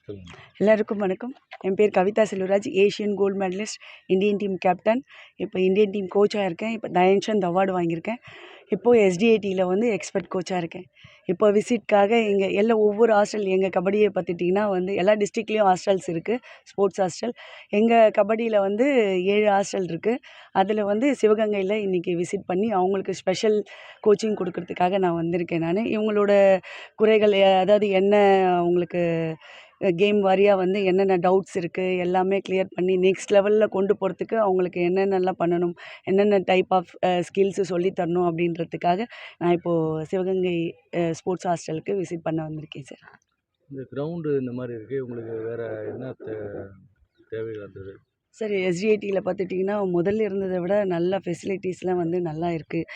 சொல்லுங்க. எல்லாருக்கும் வணக்கம். என் பேர் Kavitha Selvaraj. Asian gold medalist, Indian team captain. இப்போ இந்தியன் டீம் கோச்சாக இருக்கேன். இப்போ தயான்சந்த் அவார்டு வாங்கியிருக்கேன். இப்போது எஸ்டிஏடியில் வந்து எக்ஸ்பர்ட் கோச்சாக இருக்கேன். இப்போ விசிட்காக இங்கே ஒவ்வொரு ஹாஸ்டல் எங்கள் கபடியை பார்த்துட்டிங்கன்னா வந்து எல்லா டிஸ்ட்ரிக்ட்லேயும் ஹாஸ்டல்ஸ் இருக்குது, ஸ்போர்ட்ஸ் ஹாஸ்டல். எங்கள் கபடியில் வந்து 7 ஹாஸ்டல் இருக்குது. அதில் வந்து சிவகங்கையில் இன்றைக்கி விசிட் பண்ணி அவங்களுக்கு ஸ்பெஷல் கோச்சிங் கொடுக்கறதுக்காக நான் வந்திருக்கேன். இவங்களோட குறைகள் அதாவது என்ன அவங்களுக்கு கேம் வாரியாக வந்து என்னென்ன டவுட்ஸ் இருக்குது எல்லாமே கிளியர் பண்ணி நெக்ஸ்ட் லெவலில் கொண்டு போகிறதுக்கு அவங்களுக்கு என்னென்னலாம் பண்ணணும், என்னென்ன டைப் ஆஃப் ஸ்கில்ஸு சொல்லித் தரணும் அப்படின்றதுக்காக நான் இப்போது சிவகங்கை ஸ்போர்ட்ஸ் ஹாஸ்டலுக்கு விசிட் பண்ண வந்திருக்கேன் சார். இந்த கிரவுண்டு இந்த மாதிரி இருக்குது, உங்களுக்கு வேறு என்ன தேவைகள் இருந்தது? சார், எஸ்டிஏடியில் பார்த்துட்டிங்கன்னா முதல்ல இருந்ததை விட நல்ல ஃபெசிலிட்டிஸ்லாம் வந்து நல்லா இருக்குது.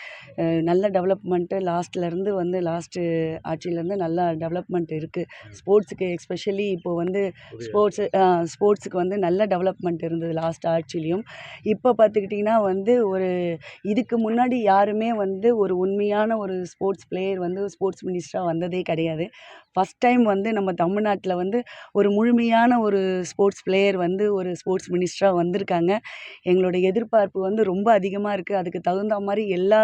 நல்ல டெவலப்மெண்ட்டு லாஸ்ட்டு ஆட்சியிலேருந்து நல்லா டெவலப்மெண்ட் இருக்குது. ஸ்போர்ட்ஸுக்கு எஸ்பெஷலி இப்போது வந்து ஸ்போர்ட்ஸுக்கு வந்து நல்ல டெவலப்மெண்ட் இருந்தது லாஸ்ட் ஆட்சியிலையும். இப்போ பார்த்துக்கிட்டிங்கன்னா வந்து இதுக்கு முன்னாடி யாருமே வந்து ஒரு உண்மையான ஒரு ஸ்போர்ட்ஸ் பிளேயர் வந்து ஸ்போர்ட்ஸ் மினிஸ்டராக வந்ததே கிடையாது. ஃபஸ்ட் டைம் வந்து நம்ம தமிழ்நாட்டில் வந்து ஒரு முழுமையான ஒரு ஸ்போர்ட்ஸ் பிளேயர் வந்து ஒரு ஸ்போர்ட்ஸ் மினிஸ்டராக வந்திருக்காங்க. எங்களோட எதிர்பார்ப்பு வந்து ரொம்ப அதிகமாக இருக்குது. அதுக்கு தகுந்த மாதிரி எல்லா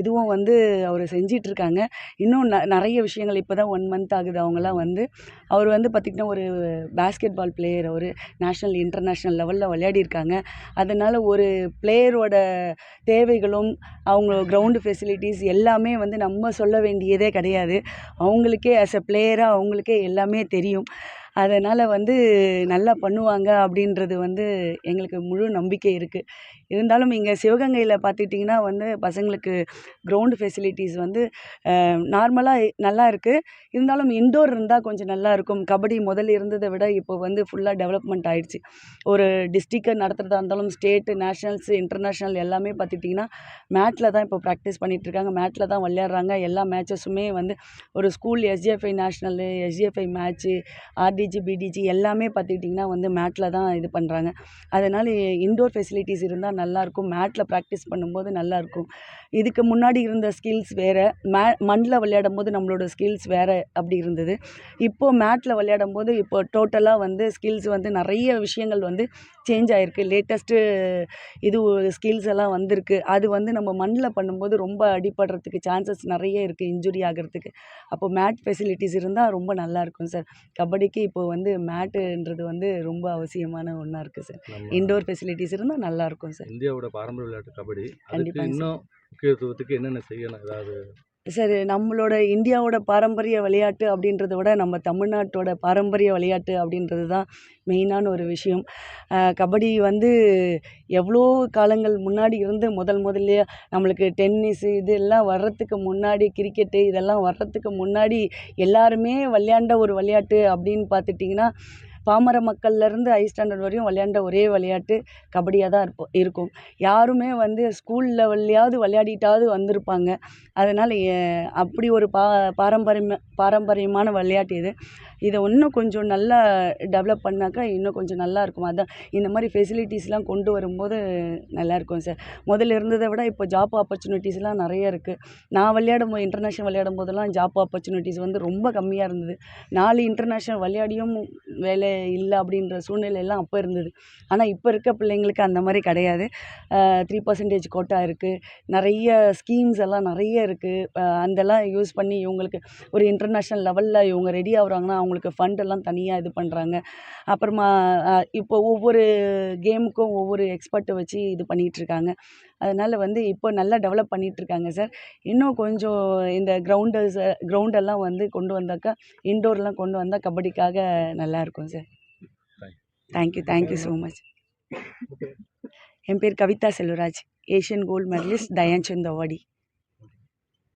இதுவும் வந்து அவர் செஞ்சிட்ருக்காங்க. இன்னும் நிறைய விஷயங்கள் இப்போ தான் 1 மந்த் ஆகுது அவங்கலாம் வந்து. அவர் வந்து பார்த்திங்கன்னா ஒரு பேஸ்கெட் பால் பிளேயர். அவர் நேஷ்னல் இன்டர்நேஷ்னல் லெவலில் விளையாடியிருக்காங்க. அதனால் ஒரு பிளேயரோட தேவைகளும் அவங்க கிரவுண்டு ஃபெசிலிட்டிஸ் எல்லாமே வந்து நம்ம சொல்ல வேண்டியதே கிடையாது. அவங்களுக்கே ஆஸ் எ பிளேயராக அவங்களுக்கே எல்லாமே தெரியும். அதனால் வந்து நல்லா பண்ணுவாங்க அப்படின்றது வந்து எங்களுக்கு முழு நம்பிக்கை இருக்குது. இருந்தாலும் இங்கே சிவகங்கையில் பார்த்துக்கிட்டிங்கன்னா வந்து பசங்களுக்கு கிரவுண்டு ஃபெசிலிட்டிஸ் வந்து நார்மலாக நல்லா இருக்குது. இருந்தாலும் இன்டோர் இருந்தால் கொஞ்சம் நல்லாயிருக்கும். கபடி முதல்ல இருந்ததை விட இப்போ வந்து ஃபுல்லாக டெவலப்மெண்ட் ஆகிடுச்சு. ஒரு டிஸ்ட்ரிக்டை நடத்துகிறதா இருந்தாலும் ஸ்டேட்டு, நேஷ்னல்ஸு, இன்டர்நேஷ்னல் எல்லாமே பார்த்துக்கிட்டிங்கன்னா மேட்டில் தான் இப்போ ப்ராக்டிஸ் பண்ணிகிட்ருக்காங்க. மேட்டில் தான் விளையாடுறாங்க. எல்லா மேட்சஸுமே வந்து ஒரு school SGFI national, SGFI match, RTG, PDG எல்லாமே பார்த்துக்கிட்டிங்கன்னா வந்து மேட்டில் தான் இது பண்ணுறாங்க. அதனால் இன்டோர் ஃபெசிலிட்டிஸ் இருந்தால் நல்லாயிருக்கும். மேட்டில் ப்ராக்டிஸ் பண்ணும்போது நல்லாயிருக்கும். இதுக்கு முன்னாடி இருந்த ஸ்கில்ஸ் வேறு, மண்ணில் விளையாடும்போது நம்மளோட ஸ்கில்ஸ் வேறு அப்படி இருந்தது. இப்போது மேட்டில் விளையாடும்போது இப்போ டோட்டலாக வந்து ஸ்கில்ஸ் வந்து நிறைய விஷயங்கள் வந்து சேஞ்ச் ஆகிருக்கு. லேட்டஸ்ட்டு ஸ்கில்ஸ் எல்லாம் வந்திருக்கு. அது வந்து நம்ம மண்ணில் பண்ணும்போது ரொம்ப அடிபடுறதுக்கு சான்சஸ் நிறைய இருக்குது, இன்ஜுரி ஆகிறதுக்கு. அப்போ மேட் ஃபெசிலிட்டிஸ் இருந்தால் ரொம்ப நல்லாயிருக்கும் சார். கபடிக்கு இப்போ வந்து மேட்டுன்றது வந்து ரொம்ப அவசியமான ஒன்றா இருக்குது சார். இன்டோர் ஃபெசிலிட்டிஸ் இருந்தால் நல்லாயிருக்கும் சார். இந்தியாவோட பாரம்பரிய விளையாட்டு கபடி. அதுக்கு கண்டிப்பாங்க இன்னும் முக்கியத்துவத்துக்கு என்னென்ன செய்யணும் ஏதாவது? சார், நம்மளோட இந்தியாவோட பாரம்பரிய விளையாட்டு அப்படின்றத விட நம்ம தமிழ்நாட்டோட பாரம்பரிய விளையாட்டு அப்படின்றது தான் மெயினான ஒரு விஷயம். கபடி வந்து எவ்வளோ காலங்கள் முன்னாடி இருந்து முதல்லையே நம்மளுக்கு டென்னிஸு இதெல்லாம் வர்றதுக்கு முன்னாடி, கிரிக்கெட்டு இதெல்லாம் வர்றதுக்கு முன்னாடி எல்லாருமே விளையாண்ட ஒரு விளையாட்டு அப்படின்னு பார்த்துட்டிங்கன்னா, பாமர மக்கள்லேருந்து ஹை ஸ்டாண்டர்ட் வரையும் விளையாண்ட ஒரே விளையாட்டு கபடியாக தான் இருக்கும். யாருமே வந்து ஸ்கூல் லெவல்லையாவது விளையாடிட்டாவது வந்திருப்பாங்க. அதனால் அப்படி ஒரு பாரம்பரியமான விளையாட்டு இது. இதை இன்னும் கொஞ்சம் நல்லா டெவலப் பண்ணாக்கா இன்னும் கொஞ்சம் நல்லாயிருக்கும். அதான் இந்த மாதிரி ஃபெசிலிட்டிஸ்லாம் கொண்டு வரும்போது நல்லாயிருக்கும் சார். முதல்ல இருந்ததை விட இப்போ ஜாப் ஆப்பர்ச்சுனிட்டிஸ்லாம் நிறைய இருக்குது. நான் இன்டர்நேஷ்னல் விளையாடும் போதெல்லாம் ஜாப் ஆப்பர்ச்சுனிட்டிஸ் வந்து ரொம்ப கம்மியாக இருந்தது. 4 இன்டர்நேஷ்னல் விளையாடியும் வேலை இல்லை அப்படின்ற சூழ்நிலையெல்லாம் அப்போ இருந்தது. ஆனால் இப்போ இருக்க பிள்ளைங்களுக்கு அந்த மாதிரி கிடையாது. 3% கோட்டா இருக்குது. நிறைய ஸ்கீம்ஸ் எல்லாம் நிறைய இருக்குது. அதெல்லாம் யூஸ் பண்ணி இவங்களுக்கு ஒரு இன்டர்நேஷ்னல் லெவலில் இவங்க ரெடி ஆகுறாங்கன்னா அவங்களுக்கு ஃபண்டெல்லாம் தனியாக இது பண்ணுறாங்க. அப்புறமா இப்போ ஒவ்வொரு கேமுக்கும் ஒவ்வொரு எக்ஸ்பர்ட்டை வச்சு இது பண்ணிகிட்ருக்காங்க. அதனால் வந்து இப்போ நல்லா டெவலப் பண்ணிகிட்ருக்காங்க சார். இன்னும் கொஞ்சம் இந்த கிரவுண்டெல்லாம் வந்து கொண்டு வந்தாக்கா, இன்டோர்லாம் கொண்டு வந்தால் கபடிக்காக நல்லாயிருக்கும் சார். Thank you so much. என் பேர் Kavitha Selvaraj. Asian gold medalist, Dhyan Chand awardee.